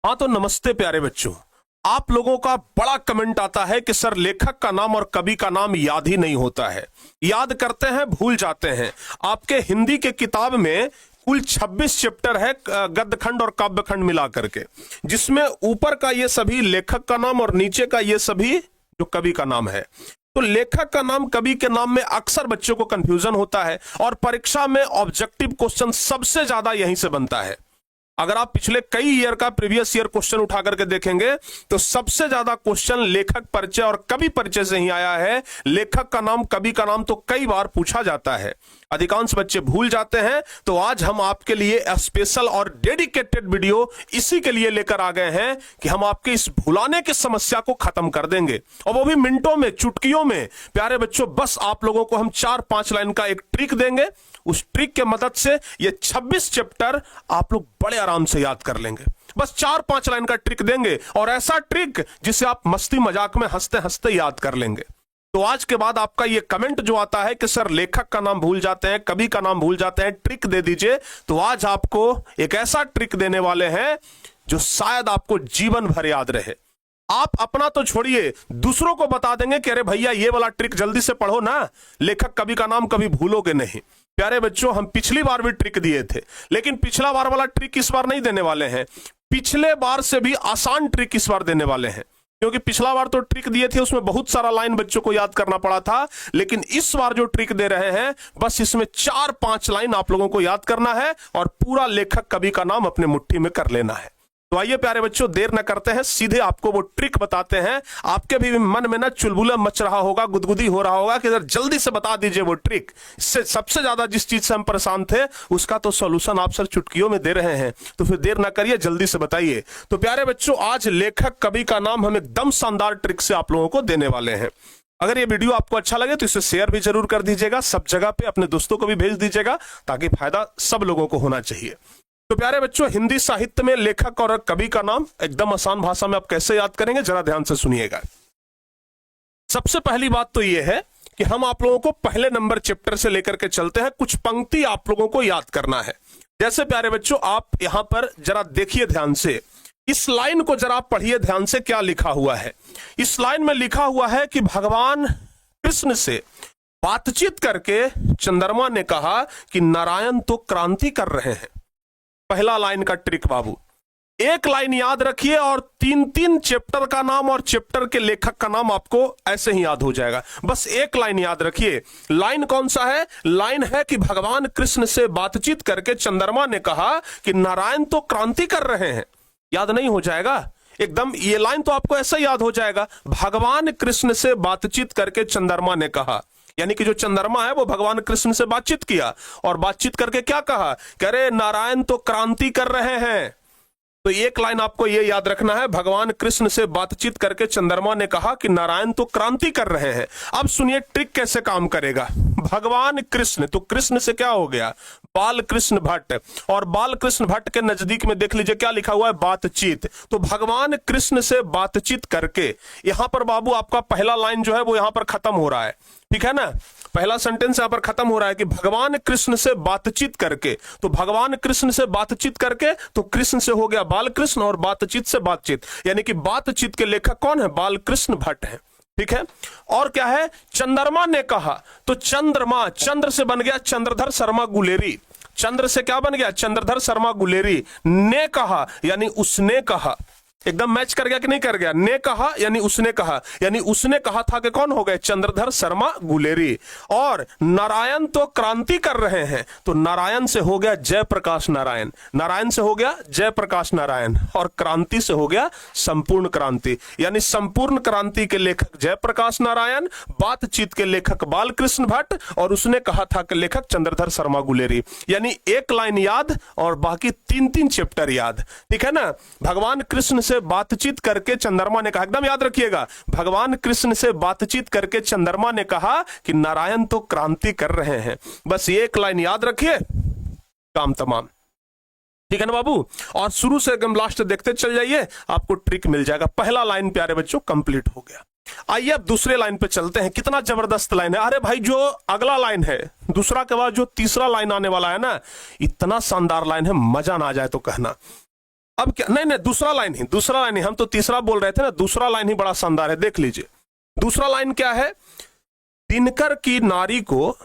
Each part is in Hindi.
हाँ तो नमस्ते प्यारे बच्चों। आप लोगों का बड़ा कमेंट आता है कि सर लेखक का नाम और कवि का नाम याद ही नहीं होता है, याद करते हैं भूल जाते हैं। आपके हिंदी के किताब में कुल 26 चैप्टर है गद्य खंड और काव्य खंड मिला करके, जिसमें ऊपर का ये सभी लेखक का नाम और नीचे का ये सभी जो कवि का नाम है। तो लेखक का नाम कवि के नाम में अक्सर बच्चों को कंफ्यूजन होता है और परीक्षा में ऑब्जेक्टिव क्वेश्चन सबसे ज्यादा यहीं से बनता है। अगर आप पिछले कई ईयर का प्रीवियस ईयर क्वेश्चन उठा करके देखेंगे तो सबसे ज्यादा क्वेश्चन लेखक परिचय और कवि परिचय से ही आया है। लेखक का नाम कवि का नाम तो कई बार पूछा जाता है, अधिकांश बच्चे भूल जाते हैं। तो आज हम आपके लिए स्पेशल और डेडिकेटेड वीडियो इसी के लिए लेकर आ गए हैं कि हम आपके इस भुलाने की समस्या को खत्म कर देंगे, और वो भी मिनटों में, चुटकियों में। प्यारे बच्चों, बस आप लोगों को हम 4-5 लाइन का एक ट्रिक देंगे। उस ट्रिक के मदद से ये 26 चैप्टर आप लोग बड़े आराम से याद कर लेंगे। बस 4-5 लाइन का ट्रिक देंगे, और ऐसा ट्रिक जिसे आप मस्ती मजाक में हंसते हंसते याद कर लेंगे। तो आज के बाद आपका ये कमेंट जो आता है कि सर लेखक का नाम भूल जाते हैं, कवि का नाम भूल जाते हैं, ट्रिक दे दीजिए, तो आज आपको एक ऐसा ट्रिक देने वाले हैं जो शायद आपको जीवन भर याद रहे। आप अपना तो छोड़िए, दूसरों को बता देंगे कि अरे भैया ये वाला ट्रिक जल्दी से पढ़ो ना, लेखक कवि का नाम कभी भूलोगे नहीं। प्यारे बच्चों, हम पिछली बार भी ट्रिक दिए थे, लेकिन पिछला बार वाला ट्रिक इस बार नहीं देने वाले हैं। पिछले बार से भी आसान ट्रिक इस बार देने वाले हैं, क्योंकि पिछला बार तो ट्रिक दिए थे उसमें बहुत सारा लाइन बच्चों को याद करना पड़ा था, लेकिन इस बार जो ट्रिक दे रहे हैं बस इसमें 4-5 लाइन आप लोगों को याद करना है और पूरा लेखक कवि का नाम अपने मुट्ठी में कर लेना है। तो आइए प्यारे बच्चों, देर न करते हैं, सीधे आपको वो ट्रिक बताते हैं। आपके भी मन में ना चुलबुला मच रहा होगा, गुदगुदी हो रहा होगा कि जल्दी से बता दीजिए वो ट्रिक। इससे सबसे ज्यादा जिस चीज से हम परेशान थे उसका तो सॉल्यूशन आप सर चुटकियों में दे रहे हैं, तो फिर देर ना करिए, जल्दी से बताइए। तो प्यारे बच्चों, आज लेखक कवि का नाम हम एकदम शानदार ट्रिक से आप लोगों को देने वाले हैं। अगर ये वीडियो आपको अच्छा लगे तो इसे शेयर भी जरूर कर दीजिएगा, सब जगह पे अपने दोस्तों को भी भेज दीजिएगा, ताकि फायदा सब लोगों को होना चाहिए। तो प्यारे बच्चों, हिंदी साहित्य में लेखक और कवि का नाम एकदम आसान भाषा में आप कैसे याद करेंगे, जरा ध्यान से सुनिएगा। सबसे पहली बात तो यह है कि हम आप लोगों को पहले नंबर चैप्टर से लेकर के चलते हैं। कुछ पंक्ति आप लोगों को याद करना है। जैसे प्यारे बच्चों, आप यहां पर जरा देखिए ध्यान से, इस लाइन को जरा पढ़िए ध्यान से, क्या लिखा हुआ है। इस लाइन में लिखा हुआ है कि भगवान कृष्ण से बातचीत करके चंद्रमा ने कहा कि नारायण तो क्रांति कर रहे हैं। पहला लाइन का ट्रिक बाबू, एक लाइन याद रखिए और 3-3 चैप्टर का नाम और चैप्टर के लेखक का नाम आपको ऐसे ही याद हो जाएगा। बस एक लाइन याद रखिए। लाइन कौन सा है? लाइन है कि भगवान कृष्ण से बातचीत करके चंद्रमा ने कहा कि नारायण तो क्रांति कर रहे हैं। याद नहीं हो जाएगा एकदम, ये लाइन तो आपको ऐसा याद हो जाएगा, भगवान कृष्ण से बातचीत करके चंद्रमा ने कहा, यानी कि जो चंद्रमा है वो भगवान कृष्ण से बातचीत किया, और बातचीत करके क्या कहा, कह रहे नारायण तो क्रांति कर रहे हैं। तो एक लाइन आपको ये याद रखना है, भगवान कृष्ण से बातचीत करके चंद्रमा ने कहा कि नारायण तो क्रांति कर रहे हैं। अब सुनिए ट्रिक कैसे काम करेगा। भगवान कृष्ण, तो कृष्ण से क्या हो गया, बाल कृष्ण भट्ट, और बाल कृष्ण भट्ट के नजदीक में देख लीजिए क्या लिखा हुआ है, बातचीत। तो भगवान कृष्ण से बातचीत करके, यहां पर बाबू आपका पहला लाइन जो है वो यहां पर खत्म हो रहा है, ठीक है ना। पहला सेंटेंस यहां पर खत्म हो रहा है कि भगवान कृष्ण से बातचीत करके। तो भगवान कृष्ण से बातचीत करके, तो कृष्ण से हो गया बाल कृष्ण और बातचीत से बातचीत, यानी कि बातचीत के लेखक कौन है, बाल कृष्ण भट्ट है, ठीक है। और क्या है, चंद्रमा ने कहा, तो चंद्रमा, चंद्र से बन गया चंद्रधर शर्मा गुलेरी, चंद्र से क्या बन गया, चंद्रधर शर्मा गुलेरी। ने कहा यानी उसने कहा, एकदम मैच कर गया कि नहीं कर गया, ने कहा यानी उसने कहा, यानी उसने कहा था कि कौन हो गए, चंद्रधर शर्मा गुलेरी। और नारायण तो क्रांति कर रहे हैं, तो नारायण से हो गया जयप्रकाश नारायण, नारायण से हो गया जयप्रकाश नारायण, और क्रांति से हो गया संपूर्ण क्रांति, यानी संपूर्ण क्रांति के लेखक जयप्रकाश नारायण, बातचीत के लेखक बालकृष्ण भट्ट, और उसने कहा था कि लेखक चंद्रधर शर्मा गुलेरी। यानी एक लाइन याद और बाकी 3-3 चैप्टर याद, ठीक है ना। भगवान कृष्ण से बातचीत करके चंद्रमा ने कहा, एकदम याद रखिएगा, भगवान कृष्ण से बातचीत करके चंद्रमा ने कहा कि नारायण तो क्रांति कर रहे हैं। बस एक लाइन याद रखिए, काम तमाम, ठीक है ना बाबू। और शुरू से एकदम लास्ट देखते चल जाइए, आपको ट्रिक मिल जाएगा। पहला लाइन प्यारे बच्चों कंप्लीट हो गया। आइए अब दूसरे लाइन पे चलते हैं। कितना जबरदस्त लाइन है, अरे भाई जो अगला लाइन है, दूसरा के बाद जो तीसरा लाइन आने वाला है ना, इतना शानदार लाइन है, मजा ना आ जाए तो कहना। अब क्या, नहीं नहीं, दूसरा लाइन ही, हम तो तीसरा बोल रहे थे ना, दूसरा लाइन ही बड़ा शानदार है, देख लीजिए। दूसरा लाइन क्या है? दिनकर की नारी को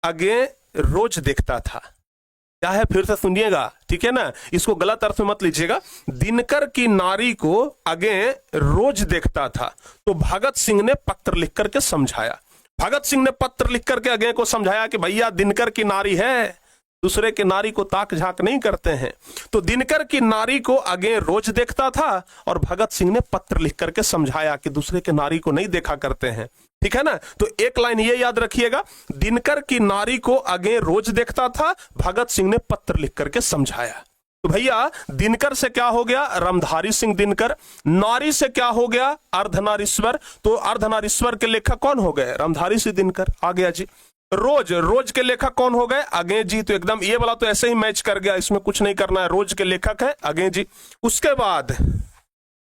आगे रोज देखता था। क्या है, फिर से सुनिएगा, ठीक है ना, इसको गलत अर्थ में मत लीजिएगा। दिनकर की नारी को आगे रोज देखता था, तो भगत सिंह ने पत्र लिख करके समझाया। भगत सिंह ने पत्र लिख करके आगे को समझाया कि भैया दिनकर की नारी है, दूसरे के नारी को ताक झांक नहीं करते हैं। तो दिनकर की नारी को आगे रोज देखता था और भगत सिंह ने पत्र लिख करके समझाया कि दूसरे के नारी को नहीं देखा करते हैं, ठीक है ना। तो एक लाइन ये याद रखिएगा, दिनकर की नारी को आगे रोज देखता था, भगत सिंह ने पत्र लिख करके समझाया। तो भैया दिनकर से क्या हो गया? रामधारी सिंह दिनकर। नारी से क्या हो गया? अर्धनारीश्वर। तो अर्धनारीश्वर के लेखक कौन हो गए? रामधारी सिंह दिनकर। आ गया जी। रोज के लेखक कौन हो गए? आगे जी। तो एकदम ये वाला तो ऐसे ही मैच कर गया, इसमें कुछ नहीं करना है, रोज के लेखक है आगे जी। उसके बाद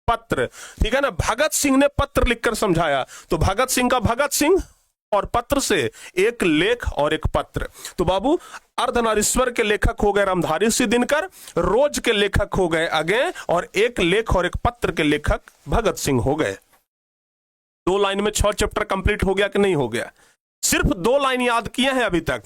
पत्र, ठीक है ना, भगत सिंह ने पत्र लिखकर समझाया। तो भगत सिंह का भगत सिंह और पत्र से एक लेख और एक पत्र। तो बाबू अर्धनारीश्वर के लेखक हो गए रामधारी सिंह दिनकर, रोज के लेखक हो गए आगे, और एक लेख और एक पत्र के लेखक भगत सिंह हो गए। 2 लाइन में 6 चैप्टर कंप्लीट हो गया कि नहीं हो गया? सिर्फ 2 लाइन याद किए हैं अभी तक।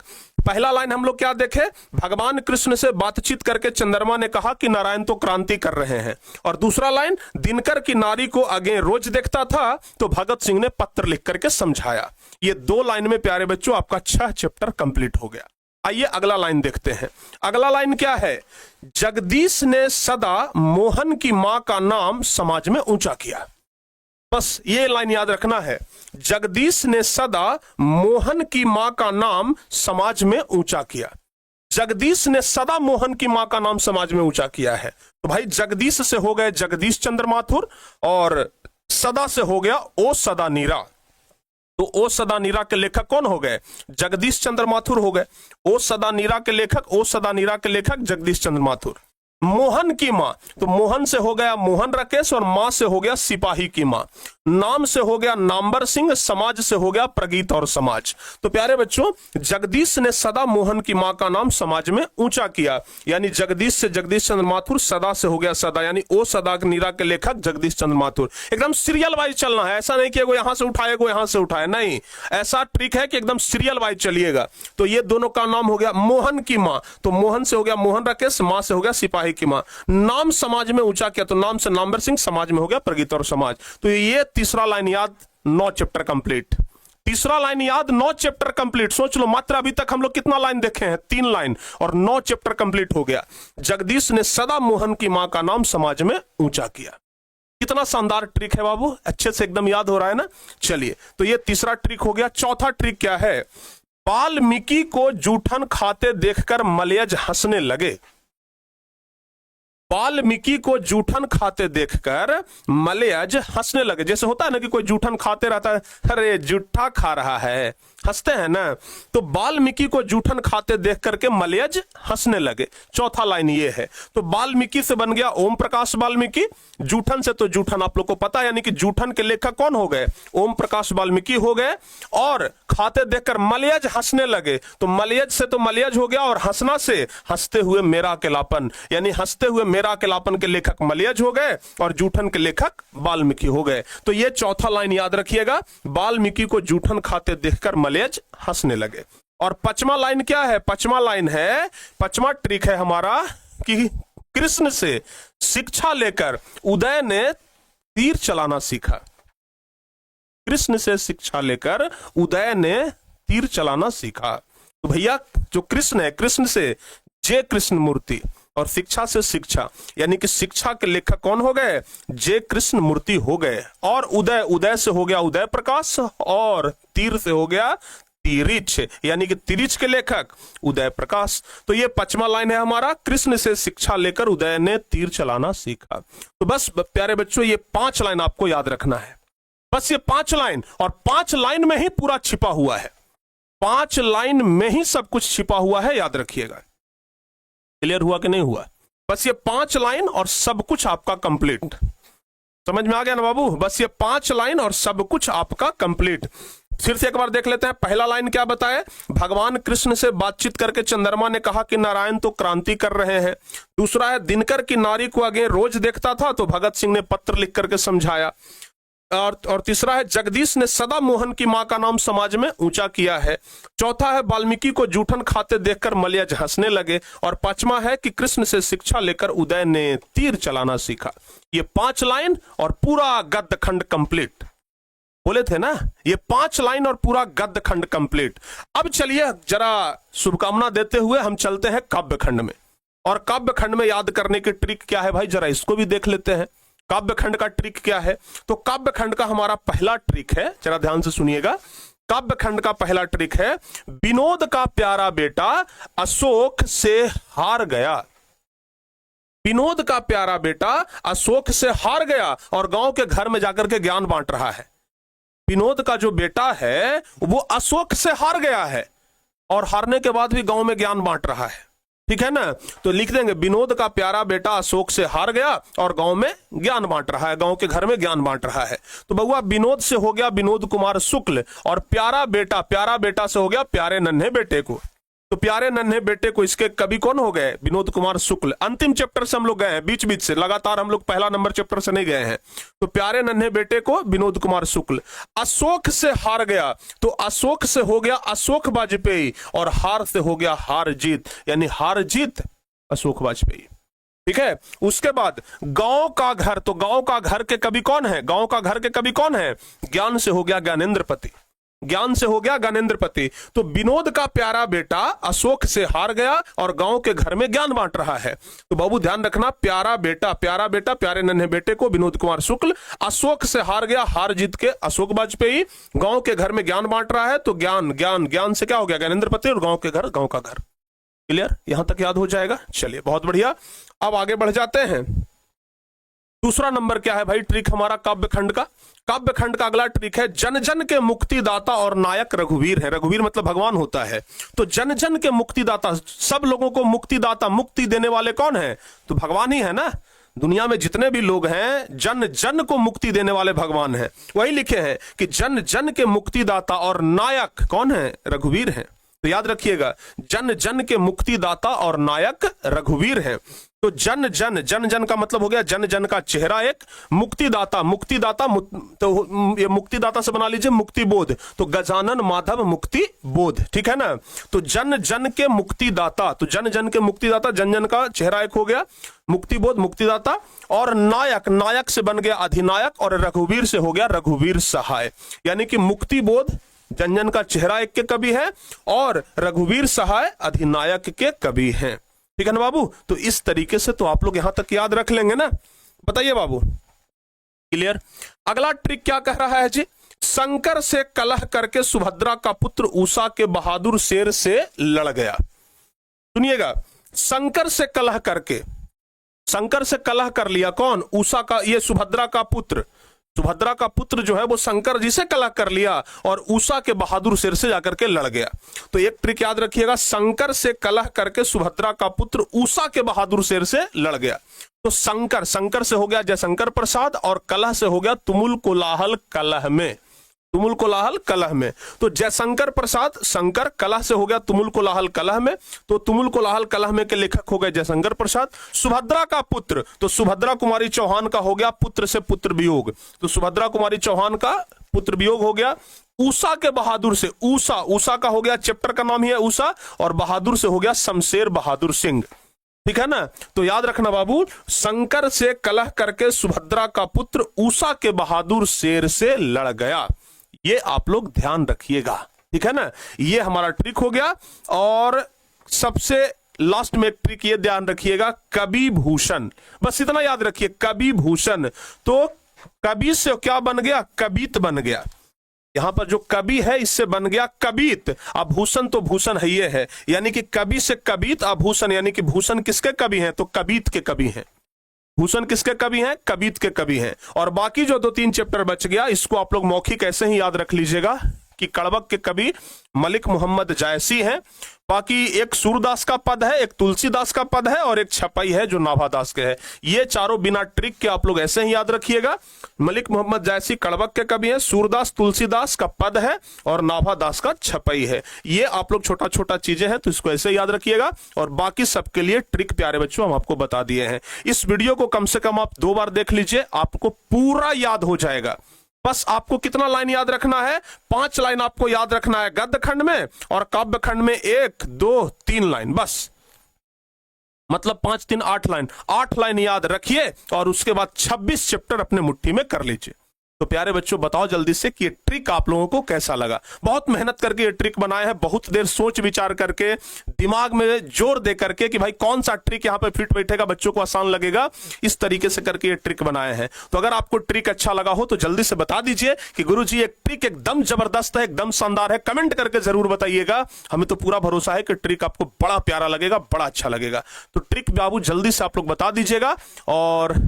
पहला लाइन हम लोग क्या देखे? भगवान कृष्ण से बातचीत करके चंद्रमा ने कहा कि नारायण तो क्रांति कर रहे हैं। और दूसरा लाइन, दिनकर की नारी को आगे रोज देखता था, तो भगत सिंह ने पत्र लिख करके समझाया। ये 2 लाइन में प्यारे बच्चों आपका 6 चैप्टर कंप्लीट हो गया। आइए अगला लाइन देखते हैं। अगला लाइन क्या है? जगदीश ने सदा मोहन की मां का नाम समाज में ऊंचा किया। बस ये लाइन याद रखना है, जगदीश ने सदा मोहन की मां का नाम समाज में ऊंचा किया। जगदीश ने सदा मोहन की मां का नाम समाज में ऊंचा किया है। तो भाई जगदीश से हो गए जगदीश चंद्र माथुर, और सदा से हो गया ओ सदा नीरा। तो ओ सदा नीरा के लेखक कौन हो गए? जगदीश चंद्र माथुर हो गए। ओ सदा नीरा के लेखक जगदीश चंद्र माथुर। मोहन की मां, तो मोहन से हो गया मोहन राकेश, और मां से हो गया सिपाही की मां। नाम से हो गया नाम्बर सिंह, समाज से हो गया प्रगीत और समाज। तो प्यारे बच्चों, जगदीश ने सदा मोहन की मां का नाम समाज में ऊंचा किया, यानी जगदीश से जगदीश चंद्र माथुर, सदा से हो गया सदा, यानी ओ सदा नीरा के लेखक जगदीश चंद्र माथुर। एकदम सीरियल वाइज चलना है, ऐसा नहीं कि एगो यहां से उठाए एगो यहां से उठाए, नहीं, ऐसा ट्रिक है कि एकदम सीरियल वाइज चलिएगा। तो ये दोनों का नाम हो गया मोहन की मां, तो मोहन से हो गया मोहन राकेश, मां से हो गया सिपाही की मां। नाम समाज में ऊंचा किया, तो नाम से नाम्बर सिंह, समाज में हो गया प्रगीत और समाज। तो ये तीसरा लाइन याद, 9 चैप्टर कंप्लीट। तीसरा लाइन याद, 9 चैप्टर कंप्लीट। सोच लो, मात्र अभी तक हम लोग कितना लाइन देखे हैं? 3 लाइन, और 9 चैप्टर कंप्लीट हो गया। जगदीश ने सदा मोहन की मां का नाम समाज में ऊंचा किया। कितना शानदार ट्रिक है बाबू, अच्छे से एकदम याद हो रहा है ना। चलिए, तो ये तीसरा ट्रिक हो गया। चौथा ट्रिक क्या है? वाल्मीकि को जूठन खाते देखकर मलयज हंसने लगे। वाल्मीकि को जूठन खाते देखकर मलयज हंसने लगे। जैसे होता है ना कि कोई जूठन खाते रहता है, अरे जूठा खा रहा है, हंसते हैं ना। तो वाल्मीकि को जूठन खाते देख करके मलयज हंसने लगे। चौथा लाइन ये है। तो वाल्मीकि से बन गया ओम प्रकाश वाल्मीकि, जूठन से तो जूठन आप लोग को पता है, यानी कि जूठन के लेखक कौन हो गए? ओम प्रकाश वाल्मीकि हो गए। और खाते देखकर मलयज हंसने लगे, तो मलयज से तो मलयज हो गया, और हंसना से हंसते हुए मेरा अकेलापन, यानी हंसते हुए मेरा अकेलापन के लेखक मलयज हो गए, और जूठन के लेखक वाल्मीकि हो गए। तो ये चौथा लाइन याद रखिएगा, वाल्मीकि को जूठन खाते देखकर मलयज हंसने लगे। और 5वां लाइन क्या है? 5वां लाइन है, 5वां ट्रिक है हमारा कि कृष्ण से शिक्षा लेकर उदय ने तीर चलाना सीखा। कृष्ण से शिक्षा लेकर उदय ने तीर चलाना सीखा। तो भैया जो कृष्ण है, कृष्ण से जय कृष्ण मूर्ति, और शिक्षा से शिक्षा, यानी कि शिक्षा के लेखक कौन हो गए? जय कृष्ण मूर्ति हो गए। और उदय, उदय से हो गया उदय प्रकाश, और तीर से हो गया तिरिच, यानी कि तिरिच के लेखक उदय प्रकाश। तो ये 5वां लाइन है हमारा, कृष्ण से शिक्षा लेकर उदय ने तीर चलाना सीखा। तो बस प्यारे बच्चों, ये 5 लाइन आपको याद रखना है, बस ये 5 लाइन, और 5 लाइन में ही पूरा छिपा हुआ है। 5 लाइन में ही सब कुछ छिपा हुआ है, याद रखिएगा। क्लियर हुआ कि नहीं हुआ? बस ये 5 लाइन और सब कुछ आपका कंप्लीट। समझ में आ गया ना बाबू? बस ये 5 लाइन और सब कुछ आपका कंप्लीट। फिर से एक बार देख लेते हैं। पहला लाइन क्या बताए, भगवान कृष्ण से बातचीत करके चंद्रमा ने कहा कि नारायण तो क्रांति कर रहे हैं। दूसरा है, दिनकर की नारी को आगे रोज देखता था तो भगत सिंह ने पत्र लिख करके समझाया। और तीसरा है, जगदीश ने सदा मोहन की मां का नाम समाज में ऊंचा किया है। चौथा है, वाल्मीकि को जूठन खाते देखकर मलयज हंसने लगे। और पांचवा है कि कृष्ण से शिक्षा लेकर उदय ने तीर चलाना सीखा। ये 5 लाइन और पूरा गद्य खंड कंप्लीट। बोले थे ना, ये 5 लाइन और पूरा गद्य खंड कंप्लीट। अब चलिए जरा शुभकामना देते हुए हम चलते हैं काव्य खंड में। और काव्य खंड में याद करने की ट्रिक क्या है भाई, जरा इसको भी देख लेते हैं। काव्य खंड का ट्रिक क्या है, तो काव्य खंड का हमारा पहला ट्रिक है, जरा ध्यान से सुनिएगा। काव्य खंड का पहला ट्रिक है, विनोद का प्यारा बेटा अशोक से हार गया। विनोद का प्यारा बेटा अशोक से हार गया और गांव के घर में जाकर के ज्ञान बांट रहा है। विनोद का जो बेटा है वो अशोक से हार गया है और हारने के बाद भी गांव में ज्ञान बांट रहा है। ठीक है ना, तो लिख देंगे, विनोद का प्यारा बेटा अशोक से हार गया और गांव में ज्ञान बांट रहा है, गांव के घर में ज्ञान बांट रहा है। तो बउआ विनोद से हो गया विनोद कुमार शुक्ल और प्यारा बेटा से हो गया प्यारे नन्हे बेटे को। तो प्यारे नन्हे बेटे को इसके कवि कौन हो गए, विनोद कुमार शुक्ल। अंतिम चैप्टर से हम लोग गए हैं, बीच बीच से लगातार हम लोग पहला नंबर चैप्टर से नहीं गए हैं। तो प्यारे नन्हे बेटे को विनोद कुमार शुक्ल। अशोक से हार गया, तो अशोक से हो गया अशोक वाजपेयी और हार से हो गया हार जीत, यानी हार जीत अशोक वाजपेयी। ठीक है, उसके बाद गांव का घर, तो गांव का घर के कवि कौन है, गांव का घर के कवि कौन है, ज्ञान से हो गया ज्ञानेंद्रपति, ज्ञान से हो गया ज्ञानेंद्रपति। तो विनोद का प्यारा बेटा अशोक से हार गया और गांव के घर में ज्ञान बांट रहा है। तो बाबू ध्यान रखना, प्यारा बेटा प्यारे नन्हे बेटे को विनोद कुमार शुक्ल, अशोक से हार गया हार जीत के अशोक वाजपेयी, गांव के घर में ज्ञान बांट रहा है तो ज्ञान से क्या हो गया ज्ञानेंद्रपति और गांव के घर गांव का घर। क्लियर, यहां तक याद हो जाएगा। चलिए बहुत बढ़िया, अब आगे बढ़ जाते हैं। दूसरा नंबर क्या है भाई ट्रिक हमारा काव्य खंड का। काव्य खंड का अगला ट्रिक है, जन जन के मुक्तिदाता और नायक रघुवीर है। रघुवीर मतलब भगवान होता है। तो जन जन के मुक्तिदाता, सब लोगों को मुक्तिदाता, मुक्ति देने वाले कौन है, तो भगवान ही है ना। दुनिया में जितने भी लोग हैं जन जन को मुक्ति देने वाले भगवान हैं। वही लिखे हैं कि जन जन के मुक्तिदाता और नायक कौन है, रघुवीर है। तो याद रखिएगा, जन जन के मुक्तिदाता और नायक रघुवीर हैं। तो जन जन का मतलब हो गया जन जन का चेहरा एक, मुक्तिदाता तो ये मुक्तिदाता से बना लीजिए मुक्ति बोध, तो गजानन माधव मुक्ति बोध। ठीक है ना, तो जन जन के मुक्तिदाता, तो जन जन के मुक्तिदाता, जन जन का चेहरा एक हो गया मुक्ति बोध मुक्तिदाता, और नायक से बन गया अधिनायक, और रघुवीर से हो गया रघुवीर सहाय। यानी कि मुक्ति बोध जन जन का चेहरा एक के कवि है और रघुवीर सहाय अधिनायक के कवि हैं। ठीक है ना बाबू, तो इस तरीके से तो आप लोग यहां तक याद रख लेंगे ना। बताइए बाबू, क्लियर। अगला ट्रिक क्या कह रहा है जी, शंकर से कलह करके सुभद्रा का पुत्र उषा के बहादुर शेर से लड़ गया। सुनिएगा, शंकर से कलह कर लिया कौन, उषा का, ये सुभद्रा का पुत्र जो है वो शंकर जी से कलह कर लिया और उषा के बहादुर शेर से जाकर के लड़ गया। तो एक ट्रिक याद रखिएगा, शंकर से कलह करके सुभद्रा का पुत्र उषा के बहादुर शेर से लड़ गया। तो शंकर से हो गया जयशंकर प्रसाद और कलह से हो गया तुमुल कोलाहल कलह में। तो जयशंकर प्रसाद शंकर, कलह से हो गया तुमुल कोलाहल कलह में। तो तुमुल कोलाहल कलह में के लेखक हो गए जयशंकर प्रसाद। सुभद्रा का पुत्र, तो सुभद्रा कुमारी चौहान का हो गया पुत्र से पुत्र वियोग, तो सुभद्रा कुमारी चौहान का पुत्र वियोग हो गया। उषा के बहादुर से, उषा का हो गया, चैप्टर का नाम ही है उषा, और बहादुर से हो गया शमशेर बहादुर सिंह। ठीक है ना, तो याद रखना बाबू, शंकर से कलह करके सुभद्रा का पुत्र उषा के बहादुर शेर से लड़ गया। ये आप लोग ध्यान रखिएगा। ठीक है ना, ये हमारा ट्रिक हो गया। और सबसे लास्ट में एक ट्रिक ये ध्यान रखिएगा, कवि भूषण, बस इतना याद रखिए, कवि भूषण। तो कवि से क्या बन गया, कवित बन गया। यहां पर जो कवि है इससे बन गया कवित, आभूषण तो भूषण है ये है, यानी कि कवि से कवित आभूषण, यानी कि भूषण किसके कवि हैं, तो कवित के कवि हैं। भूषण किसके कवि हैं, कवित के कवि हैं। और बाकी जो 2-3 चैप्टर बच गया इसको आप लोग मौखिक ऐसे ही याद रख लीजिएगा, कि कड़बक के कवि मलिक मोहम्मद जायसी हैं। बाकी एक सूरदास का पद है, एक तुलसीदास का पद है और एक छपाई है जो नाभादास के है। ये चारों बिना ट्रिक के आप लोग ऐसे ही याद रखिएगा। मलिक मोहम्मद जायसी कड़बक के कवि हैं, सूरदास तुलसीदास का पद है और नाभादास का छपाई है। ये आप लोग छोटा छोटा चीजें हैं तो इसको ऐसे याद रखिएगा। और बाकी सबके लिए ट्रिक प्यारे बच्चों हम आपको बता दिए हैं। इस वीडियो को कम से कम आप 2 बार देख लीजिए, आपको पूरा याद हो जाएगा। बस आपको कितना लाइन याद रखना है? 5 लाइन आपको याद रखना है गद्य खंड में, और काव्य खंड में 1 2 3 लाइन, बस मतलब 5 3 8 लाइन। 8 लाइन याद रखिए और उसके बाद 26 चैप्टर अपने मुट्ठी में कर लीजिए। तो प्यारे बच्चों बताओ जल्दी से कि ये ट्रिक आप लोगों को कैसा लगा। बहुत मेहनत करके ये ट्रिक बनाए हैं, बहुत देर सोच विचार करके, दिमाग में जोर दे करके कि भाई कौन सा ट्रिक यहां पे फिट बैठेगा, बच्चों को आसान लगेगा, इस तरीके से करके ये ट्रिक बनाए हैं। तो अगर आपको ट्रिक अच्छा लगा हो तो जल्दी से बता दीजिए कि गुरुजी ये ट्रिक एकदम जबरदस्त है, एकदम शानदार है। कमेंट करके जरूर बताइएगा, हमें तो पूरा भरोसा है कि ट्रिक आपको बड़ा प्यारा लगेगा, बड़ा अच्छा लगेगा। तो ट्रिक बाबू जल्दी से आप लोग बता दीजिएगा और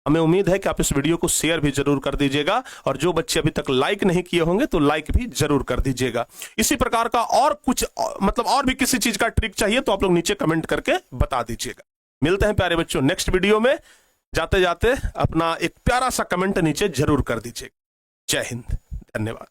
हमें उम्मीद है कि आप इस वीडियो को शेयर भी जरूर कर दीजिएगा। और जो बच्चे अभी तक लाइक नहीं किए होंगे तो लाइक भी जरूर कर दीजिएगा। इसी प्रकार का और कुछ मतलब और भी किसी चीज का ट्रिक चाहिए तो आप लोग नीचे कमेंट करके बता दीजिएगा। मिलते हैं प्यारे बच्चों नेक्स्ट वीडियो में। जाते जाते अपना एक प्यारा सा कमेंट नीचे जरूर कर दीजिएगा। जय हिंद, धन्यवाद।